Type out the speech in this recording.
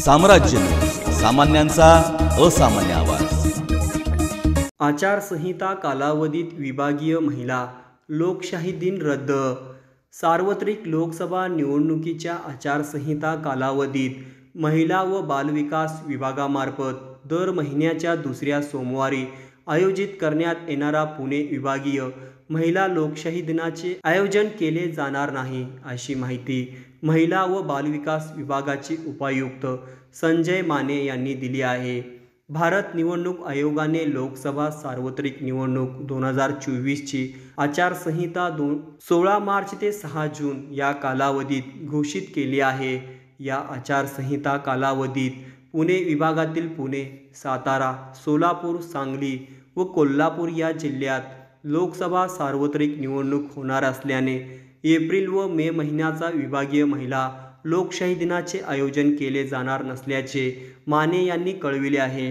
साम्राज्य न्यूज, सामान्यांचा असामान्य आवाज। आचारसंहिता कालावधीत विभागीय महिला लोकशाही दिन रद्द। सार्वत्रिक लोकसभा निवडणुकीच्या आचारसंहिता कालावधीत महिला व बालविकास विभागामार्फत दर महिन्याच्या दुसऱ्या सोमवारी आयोजित करण्यात येणारा पुणे विभागीय महिला लोकशाही दिनाचे आयोजन केले जाणार नाही, अशी माहिती महिला व बालविकास विभागाचे उपायुक्त संजय माने यांनी दिली आहे। भारत निवडणूक आयोगाने लोकसभा सार्वत्रिक निवडणूक 2024ची आचारसंहिता 16 मार्च ते 6 जून या कालावधीत घोषित केली आहे। या आचारसंहिता कालावधीत पुणे विभागातील पुणे, सातारा, सोलापूर, सांगली व कोल्हापूर या जिल्ह्यात लोकसभा सार्वत्रिक निवडणूक होणार असल्याने एप्रिल व मे महिन्याचा विभागीय महिला लोकशाही दिनाचे आयोजन केले जाणार नसल्याचे माने यांनी कळविले आहे।